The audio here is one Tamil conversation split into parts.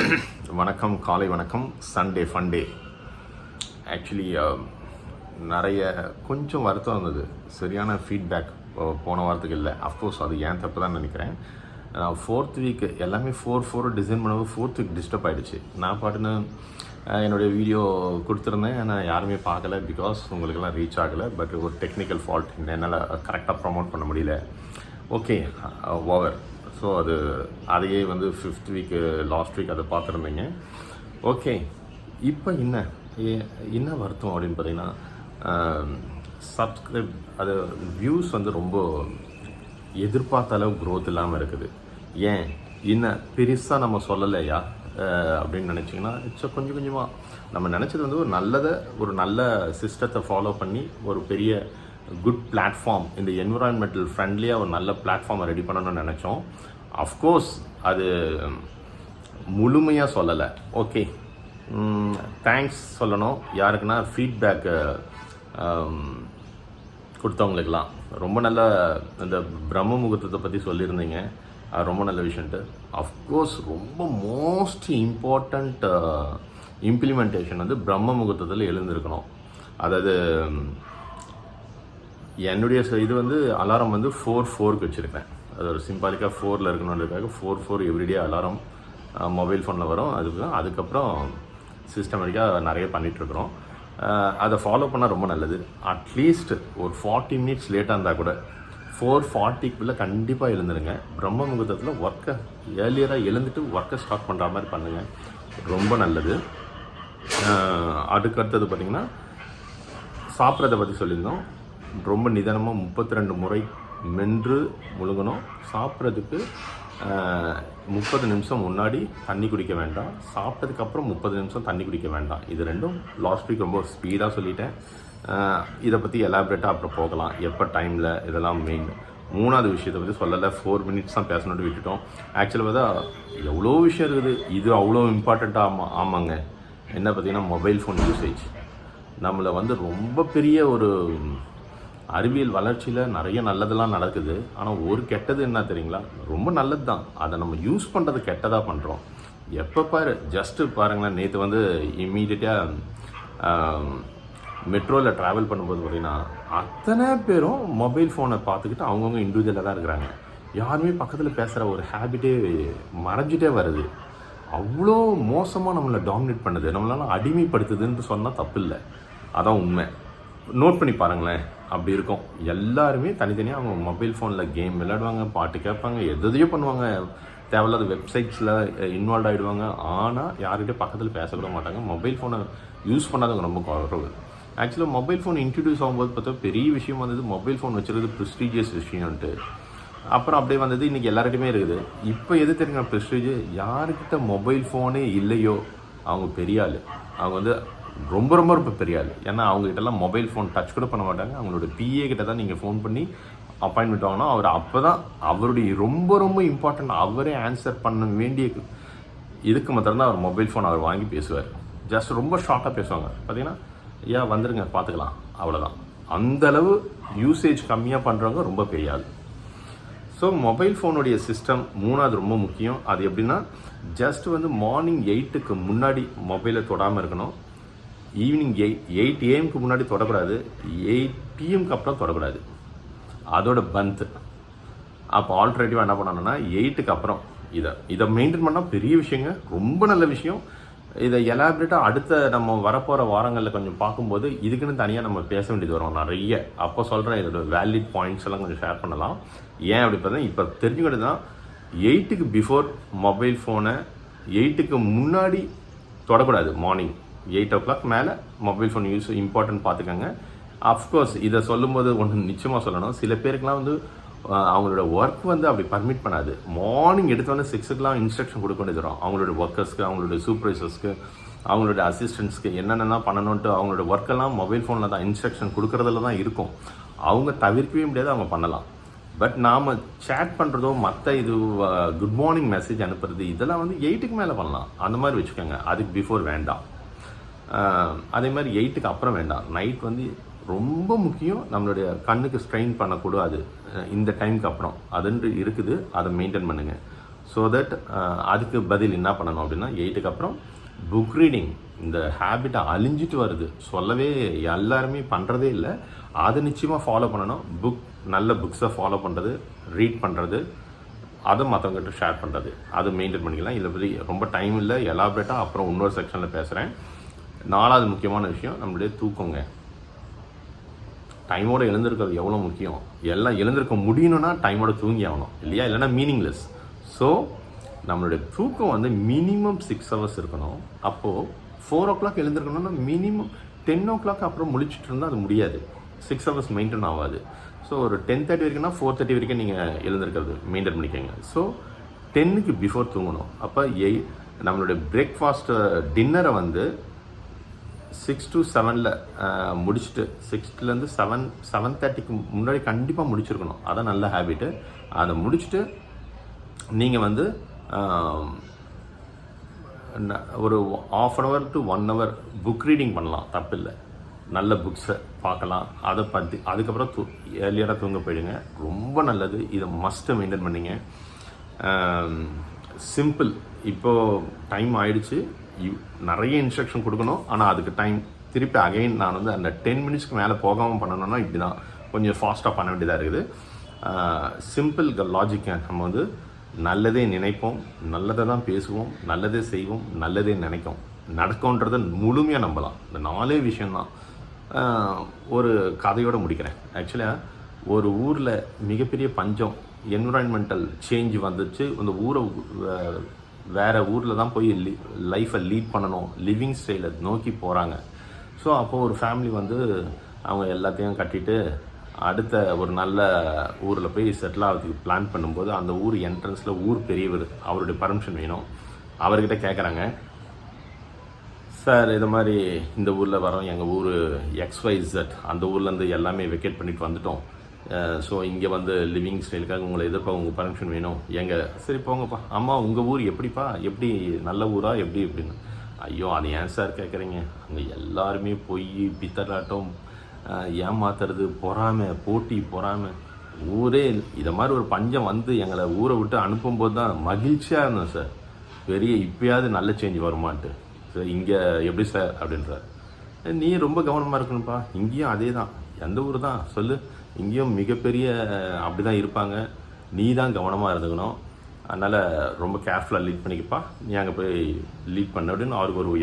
வணக்கம், காலை வணக்கம். சண்டே ஃபண்டே. ஆக்சுவலி நிறைய கொஞ்சம் வருத்தம் இருந்தது. சரியான ஃபீட்பேக் போன வாரத்துக்கு இல்லை. அஃப்கோர்ஸ் அது ஏன் தப்பு தான் நினைக்கிறேன். நான் 4th வீக் எல்லாமே 4 டிசைன் பண்ணும்போது 4th வீக் டிஸ்டர்ப் ஆகிடுச்சு. நான் பாட்டுன்னு என்னுடைய வீடியோ கொடுத்துருந்தேன். நான் யாருமே பார்க்கல, பிகாஸ் உங்களுக்கெல்லாம் ரீச் ஆகலை. பட் ஒரு டெக்னிக்கல் ஃபால்ட், என்னால் கரெக்டாக ப்ரமோட் பண்ண முடியல. Okay, over. ஸோ அதையே 5th வீக்கு லாஸ்ட் வீக் அதை பார்த்துருந்தீங்க. ஓகே, இப்போ என்ன வருத்தம் அப்படின்னு பார்த்தீங்கன்னா, சப்ஸ்கிரைப் அது வியூஸ் ரொம்ப எதிர்பார்த்த அளவு க்ரோத் இல்லாமல் இருக்குது. ஏன் இன்னும் பெருசாக நம்ம சொல்லலையா அப்படின்னு நினச்சிங்கன்னா, கொஞ்சம் கொஞ்சமாக நம்ம நினச்சது ஒரு நல்ல சிஸ்டத்தை ஃபாலோ பண்ணி ஒரு பெரிய குட் பிளாட்ஃபார்ம், இந்த என்விரான்மெண்டல் ஃப்ரெண்ட்லியாக ஒரு நல்ல பிளாட்ஃபார்மை ரெடி பண்ணணும்னு நினச்சோம். அஃப்கோர்ஸ் அது முழுமையாக சொல்லலை. ஓகே, தேங்க்ஸ் சொல்லணும். யாருக்குன்னா ஃபீட்பேக்கு கொடுத்தவங்களுக்கெல்லாம் ரொம்ப நல்ல இந்த பிரம்ம முகூர்த்தத்தை பற்றி சொல்லியிருந்தீங்க. அது ரொம்ப நல்ல விஷயன்ட்டு. அஃப்கோர்ஸ் ரொம்ப மோஸ்ட் இம்பார்ட்டண்ட் இம்ப்ளிமெண்டேஷன் பிரம்ம முகூர்த்தத்தில் எழுந்திருக்கணும். அதாவது என்னுடைய இது அலாரம் 4:4க்கு வச்சுருக்கேன். அது ஒரு சிம்பாலிக்காக 4ல் இருக்கணுன்றதுக்காக 4:4 எவ்ரிடே அலாரம் மொபைல் ஃபோனில் வரும். அதுக்கப்புறம் சிஸ்டமேட்டிக்காக நிறைய பண்ணிகிட்ருக்குறோம். அதை ஃபாலோ பண்ணால் ரொம்ப நல்லது. அட்லீஸ்ட் ஒரு 40 மினிட்ஸ் லேட்டாக இருந்தால் கூட 4:40க்குள்ளே கண்டிப்பாக எழுந்துருங்க. பிரம்ம முகூர்த்தத்தில் ஒர்க்கை ஏர்லியராக எழுந்துட்டு ஒர்க்கை ஸ்டார்ட் பண்ணுற மாதிரி பண்ணுங்கள், ரொம்ப நல்லது. அதுக்கடுத்தது பார்த்திங்கன்னா, சாப்பிட்றத பற்றி சொல்லியிருந்தோம். ரொம்ப நிதானமாக 32 முறை மென்று முழுங்கணும். சாப்பிட்றதுக்கு 30 நிமிஷம் முன்னாடி தண்ணி குடிக்க வேண்டாம். சாப்பிட்டதுக்கப்புறம் 30 நிமிஷம் தண்ணி குடிக்க வேண்டாம். இது ரெண்டும் லாஸ்ட் வீக் ரொம்ப ஸ்பீடாக சொல்லிட்டேன். இதை பற்றி எலாபரேட்டாக அப்புறம் போகலாம், எப்போ டைமில், இதெல்லாம் மெயின். 3வது விஷயத்தை பற்றி சொல்லலை, 4 மினிட்ஸ் தான் பேசணுட்டு விட்டுட்டோம். ஆக்சுவலாக எவ்வளோ விஷயம் இருக்குது. இது அவ்வளோ இம்பார்ட்டண்ட்டாக ஆமாங்க. என்ன பார்த்தீங்கன்னா, மொபைல் ஃபோன் யூசேஜ் நம்மளை ரொம்ப பெரிய ஒரு அறிவியல் வளர்ச்சியில் நிறைய நல்லதெல்லாம் நடக்குது. ஆனால் ஒரு கெட்டது என்ன தெரியுங்களா? ரொம்ப நல்லது தான், அதை நம்ம யூஸ் பண்ணுறது கெட்டதாக பண்ணுறோம். எப்போ பாரு ஜஸ்ட்டு பாருங்களேன், நேற்று இமீடியட்டாக மெட்ரோவில் ட்ராவல் பண்ணும்போது பார்த்திங்கன்னா, அத்தனை பேரும் மொபைல் ஃபோனை பார்த்துக்கிட்டு அவங்கவுங்க இண்டிவிஜுவலாக தான் இருக்கிறாங்க. யாருமே பக்கத்தில் பேசுகிற ஒரு ஹேபிட்டே மறைஞ்சிட்டே வருது. அவ்வளோ மோசமாக நம்மளை டாமினேட் பண்ணுது, நம்மளால் அடிமைப்படுத்துதுன்னு சொன்னால் தப்பு இல்லை, அதான் உண்மை. நோட் பண்ணி பாருங்களேன், அப்படி இருக்கும். எல்லாருமே தனித்தனியாக அவங்க மொபைல் ஃபோனில் கேம் விளையாடுவாங்க, பாட்டு கேட்பாங்க, எதையோ பண்ணுவாங்க, தேவையில்லாத வெப்சைட்ஸில் இன்வால்வ் ஆகிடுவாங்க. ஆனால் யார்கிட்ட பக்கத்தில் பேசக்கூட மாட்டாங்க. மொபைல் ஃபோனை யூஸ் பண்ணாதவங்க ரொம்ப குறைவு. ஆக்சுவலாக மொபைல் ஃபோன் இன்ட்ரடியூஸ் ஆகும்போது பார்த்தா பெரிய விஷயம் மொபைல் ஃபோன் வச்சுருது ப்ரெஸ்டீஜியஸ் விஷயம்ன்ட்டு. அப்புறம் அப்படியே இன்றைக்கி எல்லார்கிட்டையுமே இருக்குது. இப்போ எது தெரியுங்க ப்ரெஸ்டீஜ்? யாருக்கிட்ட மொபைல் ஃபோனே இல்லையோ அவங்க பெரிய ஆள். அவங்க ரொம்ப ரொம்ப ரொம்ப பெரிய ஆள். ஏன்னா அவங்ககிட்டலாம் மொபைல் ஃபோன் டச் கூட பண்ண மாட்டாங்க. அவங்களோட பிஏ கிட்ட தான் நீங்கள் ஃபோன் பண்ணி அப்பாயின்மெண்ட் வாங்கினா அவர் அப்போ தான் அவருடைய ரொம்ப ரொம்ப இம்பார்ட்டன்ட் அவரே ஆன்சர் பண்ண வேண்டிய இதுக்கு மாத்திரம் தான் அவர் மொபைல் ஃபோன் அவர் வாங்கி பேசுவார். ஜஸ்ட் ரொம்ப ஷார்ட்டாக பேசுவாங்க. பார்த்தீங்கன்னா, ஏன் வந்துருங்க பார்த்துக்கலாம், அவ்வளோதான். அந்தளவு யூசேஜ் கம்மியாக பண்ணுறவங்க ரொம்ப பெரிய ஆள். ஸோ மொபைல் ஃபோனுடைய சிஸ்டம் 3வது ரொம்ப முக்கியம். அது எப்படின்னா, ஜஸ்ட் மார்னிங் 8க்கு முன்னாடி மொபைலை தொடாமல் இருக்கணும். ஈவினிங் 8 AM முன்னாடி தொடக்கூடாது. 8 PM அப்புறம் தொடக்கூடாது. அதோட பந்த். அப்போ ஆல்டர்னேட்டிவாக என்ன பண்ணணும்னா, 8க்கு அப்புறம் இதை மெயின்டைன் பண்ணால் பெரிய விஷயங்க, ரொம்ப நல்ல விஷயம். இதை எலாபரேட்டாக அடுத்த நம்ம வரப்போகிற வாரங்களில் கொஞ்சம் பார்க்கும்போது இதுக்குன்னு தனியாக நம்ம பேச வேண்டியது வரும் நிறைய. அப்போ சொல்கிறேன், இதோட வேலிட் பாயிண்ட்ஸ் எல்லாம் கொஞ்சம் ஷேர் பண்ணலாம். ஏன் அப்படி பார்த்தா, இப்போ தெரிஞ்சுக்கிட்டு தான் 8க்கு பிஃபோர் மொபைல் ஃபோனை 8க்கு முன்னாடி தொடக்கூடாது. மார்னிங் 8 o'clock மேலே மொபைல் ஃபோன் யூஸ் இம்பார்ட்டன்ட் பார்த்துக்கோங்க. அஃப்கோர்ஸ் இதை சொல்லும்போது ஒன்று நிச்சயமாக சொல்லணும், சில பேருக்குலாம் அவங்களோட ஒர்க் அப்படி பர்மிட் பண்ணாது. மார்னிங் எடுத்தோன்னே 6 இன்ஸ்ட்ரக்ஷன் கொடுக்க வேண்டியது வரும். அவங்களோட ஒர்க்கர்ஸ்க்கு, அவங்களோட சூப்பர்வைசர்ஸ்க்கு, அவங்களோட அசிஸ்டன்ட்ஸ்க்கு என்னென்னலாம் பண்ணணுன்ட்டு அவங்களோட ஒர்க்கெல்லாம் மொபைல் ஃபோனில் தான் இன்ஸ்ட்ரக்ஷன் கொடுக்குறதுல தான் இருக்கும். அவங்க தவிர்க்கவே முடியாது, அவங்க பண்ணலாம். பட் நாம் சேட் பண்ணுறதோ மற்ற குட் மார்னிங் மெசேஜ் அனுப்புறது இதெல்லாம் 8க்கு மேலே பண்ணலாம். அந்த மாதிரி வச்சுக்கோங்க. அதுக்கு பிஃபோர் வேண்டாம். அதே மாதிரி 8க்கு அப்புறம் வேண்டாம். நைட் ரொம்ப முக்கியம். நம்மளுடைய கண்ணுக்கு ஸ்ட்ரெயின் பண்ணக்கூடாது இந்த டைமுக்கு அப்புறம். அதுன்ட்டு இருக்குது, அதை மெயின்டைன் பண்ணுங்கள். ஸோ தட் அதுக்கு பதில் என்ன பண்ணணும் அப்படின்னா 8க்கு அப்புறம் புக் ரீடிங். இந்த ஹேபிட்டை அழிஞ்சிட்டு வருது, சொல்லவே எல்லாருமே பண்ணுறதே இல்லை. அதை நிச்சயமாக ஃபாலோ பண்ணணும். நல்ல புக்ஸை ஃபாலோ பண்ணுறது, ரீட் பண்ணுறது, அதை மற்றவங்ககிட்ட ஷேர் பண்ணுறது, அது மெயின்டைன் பண்ணிக்கலாம். இதை பற்றி ரொம்ப டைம் இல்லை, எலாபரேட்டாக அப்புறம் இன்னொரு செக்ஷனில் பேசுகிறேன். 4வது முக்கியமான விஷயம் நம்மளுடைய தூக்கங்க. டைமோடு எழுந்திருக்கிறது எவ்வளோ முக்கியம். எல்லாம் எழுந்திருக்க முடியணும்னா டைமோட தூங்கி ஆகணும் இல்லையா, இல்லைன்னா மீனிங்லெஸ். ஸோ நம்மளுடைய தூக்கம் வந்து மினிமம் 6 hours இருக்கணும். அப்போது 4 o'clock எழுந்திருக்கணும்னா மினிமம் 10 o'clock அப்புறம் முழிச்சிட்டு இருந்தால் அது முடியாது, 6 hours மெயின்டைன் ஆகாது. ஸோ ஒரு 10:30 வரைக்கும்னா 4:30 வரைக்கும் நீங்கள் எழுந்திருக்கிறது மெயின்டைன் பண்ணிக்கோங்க. ஸோ 10க்கு பிஃபோர் தூங்கணும். அப்போ நம்மளுடைய பிரேக்ஃபாஸ்ட்டு டின்னரை வந்து 6 to 7 முடிச்சுட்டு 6லேருந்து 7:30க்கு முன்னாடி கண்டிப்பாக முடிச்சிருக்கணும். அதான் நல்ல ஹேபிட்டு. அதை முடிச்சுட்டு நீங்கள் வந்து ஒரு 1/2 hour to 1 hour book reading பண்ணலாம், தப்பில்லை. நல்ல புக்ஸை பார்க்கலாம், அதை பற்றி அதுக்கப்புறம் ஏர்லியராக தூங்க போயிடுங்க, ரொம்ப நல்லது. இதை மஸ்ட்டை மெயின்டைன் பண்ணிங்க. சிம்பிள். இப்போது டைம் ஆயிடுச்சு, நிறைய இன்ஸ்ட்ரக்ஷன் கொடுக்கணும், ஆனால் அதுக்கு டைம் திருப்பி அகைன் நான் வந்து அந்த 10 minutesக்கு மேலே போகாமல் பண்ணணும்னா இப்படி தான் கொஞ்சம் ஃபாஸ்ட்டாக பண்ண வேண்டியதாக இருக்குது. சிம்பிள் லாஜிக்கை நம்ம வந்து நல்லதே நினைப்போம், நல்லதை தான் பேசுவோம், நல்லதே செய்வோம், நல்லதே நினைக்கும், நடக்கும்ன்றதை முழுமையாக நம்பலாம். இந்த 4 விஷயம்தான். ஒரு கதையோடு முடிக்கிறேன். ஆக்சுவலாக ஒரு ஊரில் மிகப்பெரிய பஞ்சம், என்விரான்மெண்டல் சேஞ்ச் வந்துச்சு. அந்த ஊரை வேறு ஊரில் தான் போய் லைஃப்பை லீட் பண்ணணும், லிவிங் ஸ்டைலை நோக்கி போகிறாங்க. ஸோ அப்போது ஒரு ஃபேமிலி வந்து அவங்க எல்லாத்தையும் கட்டிட்டு அடுத்த ஒரு நல்ல ஊரில் போய் செட்டில் ஆகிறதுக்கு பிளான் பண்ணும்போது அந்த ஊர் என்ட்ரன்ஸில் ஊர் பெரியவர், அவருடைய பர்மிஷன் வேணும். அவர்கிட்ட கேட்குறாங்க, சார் இது மாதிரி இந்த ஊரில் வரோம், எங்கள் ஊர் XYZ, அந்த ஊர்லேருந்து எல்லாமே வெக்கேட் பண்ணிட்டு வந்துட்டோம். ஸோ இங்கே வந்து லிவிங் ஸ்டைலுக்காக உங்களை எதிர்ப்பா, உங்கள் பர்மிஷன் வேணும். சரி போங்கப்பா. அம்மா உங்கள் ஊர் எப்படிப்பா, எப்படி நல்ல ஊரா எப்படி எப்படின்னு. ஐயோ அது ஏன் சார் கேட்குறீங்க, அங்கே எல்லாருமே பொய் பித்தலாட்டம், ஏமாத்துறது, பொறாமை, போட்டி பொறாமை, ஊரே இதை மாதிரி ஒரு பஞ்சம் வந்து எங்களை ஊரை விட்டு அனுப்பும்போது தான் மகிழ்ச்சியாக இருந்தோம் சார். பெரிய இப்போயாவது நல்ல சேஞ்ச் வருமான்ட்டு. சார் இங்கே எப்படி சார் அப்படின்றார். நீ ரொம்ப கவனமாக இருக்கணும்ப்பா, இங்கேயும் அதே தான், எந்த ஊர் தான் சொல்லு, இங்கேயும் மிகப்பெரிய அப்படி தான் இருப்பாங்க, நீ தான் கவனமாக இருந்துக்கணும், அதனால் ரொம்ப கேர்ஃபுல்லாக லீட் பண்ணிக்கப்பா, நீ அங்கே போய் லீட் பண்ண அப்படின்னு அவருக்கு ஒரு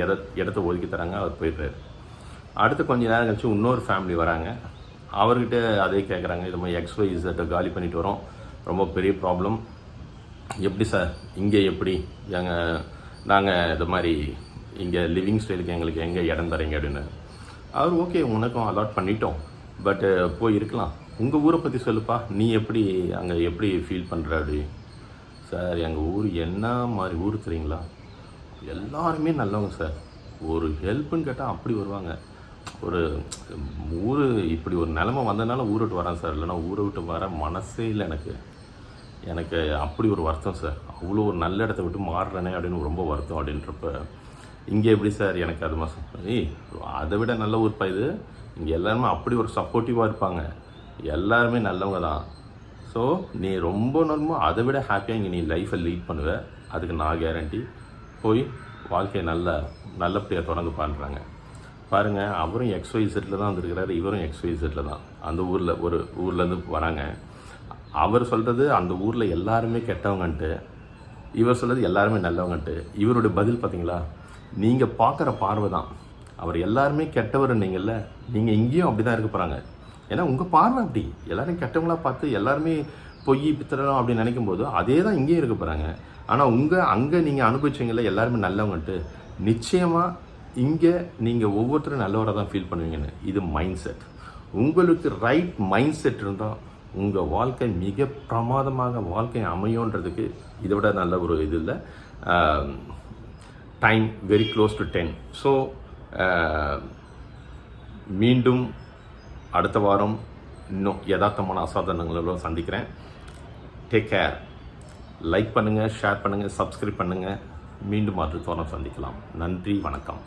இடத்த ஒதுக்கி தராங்க. அவர் போயிடுறாரு. அடுத்து கொஞ்சம் நேரம் கழிச்சு இன்னொரு ஃபேமிலி வராங்க. அவர்கிட்ட அதே கேட்குறாங்க, இது மாதிரி XYZ காலி பண்ணிட்டு வரோம், ரொம்ப பெரிய ப்ராப்ளம், எப்படி சார் இங்கே எப்படி நாங்கள் இது மாதிரி இங்கே லிவிங் ஸ்டைலுக்கு எங்களுக்கு எங்கே இடம் தரீங்க அப்படின்னு. அவர் ஓகே உனக்கும் அலாட் பண்ணிட்டோம், பட்டு போய் இருக்கலாம், உங்கள் ஊரை பற்றி சொல்லுப்பா, நீ எப்படி அங்கே எப்படி ஃபீல் பண்ணுற அப்படி. சார் எங்கள் ஊர் என்ன மாதிரி ஊர் தெரியுங்களா, எல்லாருமே நல்லவங்க சார், ஒரு ஹெல்ப்புன்னு கேட்டால் அப்படி வருவாங்க. ஒரு ஊர் இப்படி ஒரு நிலமை வந்ததுனால ஊரை விட்டு வரேன் சார், இல்லைனா ஊரை விட்டு வர மனசே இல்லை எனக்கு அப்படி ஒரு வருத்தம் சார், அவ்வளோ ஒரு நல்ல இடத்த விட்டு மாறுறேனே அப்படின்னு ரொம்ப வருத்தம் அப்படின்றப்ப, இங்கே எப்படி சார் எனக்கு அது மாதம் அதை விட நல்ல ஊர்ப்பா இது, இங்கே எல்லாருமே அப்படி ஒரு சப்போர்ட்டிவாக இருப்பாங்க, எல்லாருமே நல்லவங்க தான். ஸோ நீ ரொம்ப நாளுமோ அதை விட ஹாப்பியாக இங்கே நீ லைஃப்பை லீட் பண்ணுவ, அதுக்கு நான் கேரண்டி. போய் வாழ்க்கையை நல்லபடியாக தொடங்க பண்ணுறாங்க பாருங்கள். அவரும் XYZல தான் வந்திருக்கிறாரு, இவரும் XYZல தான், அந்த ஒரு ஊர்லேருந்து வராங்க. அவர் சொல்கிறது அந்த ஊரில் எல்லாருமே கெட்டவங்கன்ட்டு, இவர் சொல்கிறது எல்லாருமே நல்லவங்கன்ட்டு. இவருடைய பதில் பார்த்தீங்களா, நீங்கள் பார்க்குற பார்வை தான், அவர் எல்லாருமே கெட்டவர்னீங்கள்ல, நீங்கள் இங்கேயும் அப்படி தான் இருக்க போகிறாங்க. ஏன்னா உங்கள் பார்வை அப்படி, எல்லோரும் கெட்டவங்களாக பார்த்து எல்லாருமே பொய் பித்தரம் அப்படின்னு நினைக்கும் போது அதே தான் இங்கேயும் இருக்க போகிறாங்க. ஆனால் அங்கே நீங்கள் அனுபவிச்சிங்கல்ல எல்லாருமே நல்லவங்கன்ட்டு, நிச்சயமாக இங்கே நீங்கள் ஒவ்வொருத்தரும் நல்லவராக தான் ஃபீல் பண்ணுவீங்கன்னு. இது மைண்ட் செட். உங்களுக்கு ரைட் மைண்ட் செட் இருந்தால் உங்கள் வாழ்க்கை மிக பிரமாதமாக வாழ்க்கை அமையோன்றதுக்கு இதை விட நல்ல ஒரு இது இல்லை. Time very close to 10. So மீண்டும் அடுத்த வாரம் இன்னும் யதார்த்தமான அசாதாரணங்களோட சந்திக்கிறேன். Take care. லைக் பண்ணுங்கள், ஷேர் பண்ணுங்கள், சப்ஸ்கிரைப் பண்ணுங்கள். மீண்டும் அடுத்த வாரம் சந்திக்கலாம். நன்றி, வணக்கம்.